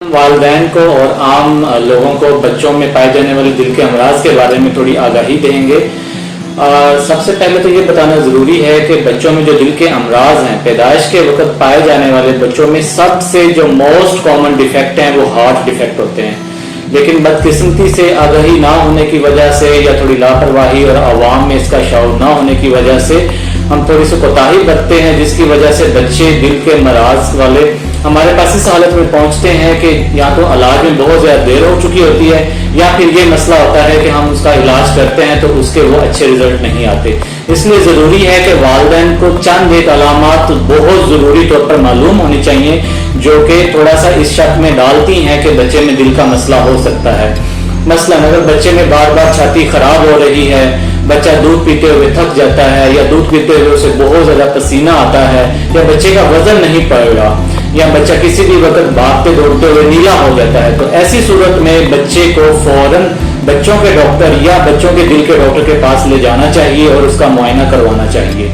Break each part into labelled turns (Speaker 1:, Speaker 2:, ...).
Speaker 1: والدین کو اور عام لوگوں کو بچوں میں پائے جانے والے دل کے امراض کے بارے میں تھوڑی آگاہی دیں گے۔ سب سے پہلے تو یہ بتانا ضروری ہے کہ بچوں میں جو دل کے امراض ہیں پیدائش کے وقت پائے جانے والے بچوں میں سب سے جو موسٹ کامن ڈیفیکٹ ہیں وہ ہارٹ ڈیفیکٹ ہوتے ہیں، لیکن بدقسمتی سے آگاہی نہ ہونے کی وجہ سے یا تھوڑی لاپرواہی اور عوام میں اس کا شعور نہ ہونے کی وجہ سے ہم تھوڑی سی کوتاہی برتتے ہیں، جس کی وجہ سے بچے دل کے امراض والے ہمارے پاس اس حالت میں پہنچتے ہیں کہ یا تو علاج میں بہت زیادہ دیر ہو چکی ہوتی ہے یا پھر یہ مسئلہ ہوتا ہے کہ ہم اس کا علاج کرتے ہیں تو اس کے وہ اچھے رزلٹ نہیں آتے۔ اس لیے ضروری ہے کہ والدین کو چند ایک علامات بہت ضروری طور پر معلوم ہونی چاہیے جو کہ تھوڑا سا اس شک میں ڈالتی ہیں کہ بچے میں دل کا مسئلہ ہو سکتا ہے۔ مثلاً اگر بچے میں بار بار چھاتی خراب ہو رہی ہے، بچہ دودھ پیتے ہوئے تھک جاتا ہے یا دودھ پیتے ہوئے اسے بہت زیادہ پسینہ آتا ہے، یا بچے کا وزن نہیں بڑھ رہا، یا بچہ کسی بھی وقت بھاگتے دوڑتے ہوئے نیلا ہو جاتا ہے، تو ایسی صورت میں بچے کو فوراً بچوں کے ڈاکٹر یا بچوں کے دل کے ڈاکٹر کے پاس لے جانا چاہیے اور اس کا معائنہ کروانا چاہیے۔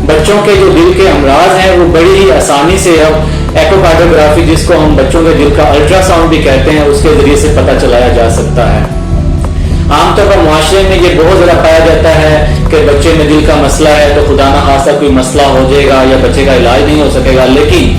Speaker 1: بچوں کے جو دل کے امراض ہیں وہ بڑی ہی آسانی سے اب ایکوکارڈیوگرافی، جس کو ہم بچوں کے دل کا الٹرا ساؤنڈ بھی کہتے ہیں، اس کے ذریعے سے پتہ چلایا جا سکتا ہے۔ عام طور پر معاشرے میں یہ بہت زیادہ پایا جاتا ہے کہ بچے میں دل کا مسئلہ ہے تو خدا نہ خواستہ کوئی مسئلہ ہو جائے گا یا بچے کا علاج نہیں ہو سکے گا، لیکن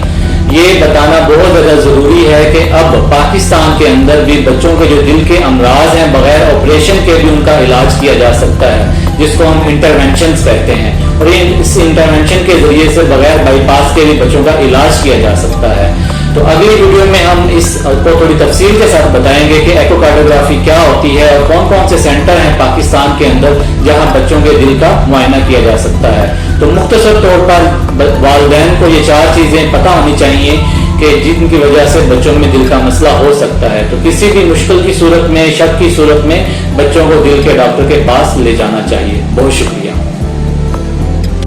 Speaker 1: یہ بتانا بہت زیادہ ضروری ہے کہ اب پاکستان کے اندر بھی بچوں کے جو دل کے امراض ہیں بغیر آپریشن کے بھی ان کا علاج کیا جا سکتا ہے، جس کو ہم انٹرونشنز کہتے ہیں، اور اس انٹرونشن کے ذریعے سے بغیر بائی پاس کے بھی بچوں کا علاج کیا جا سکتا ہے۔ تو اگلی ویڈیو میں ہم اس کو تھوڑی تفصیل کے ساتھ بتائیں گے کہ ایکوکارڈیوگرافی کیا ہوتی ہے اور کون کون سے سینٹر ہیں پاکستان کے اندر جہاں بچوں کے دل کا معائنہ کیا جا سکتا ہے۔ تو مختصر طور پر والدین کو یہ 4 چیزیں پتہ ہونی چاہیے کہ جن کی وجہ سے بچوں میں دل کا مسئلہ ہو سکتا ہے، تو کسی بھی مشکل کی صورت میں، شک کی صورت میں بچوں کو دل کے ڈاکٹر کے پاس لے جانا چاہیے۔ بہت شکریہ۔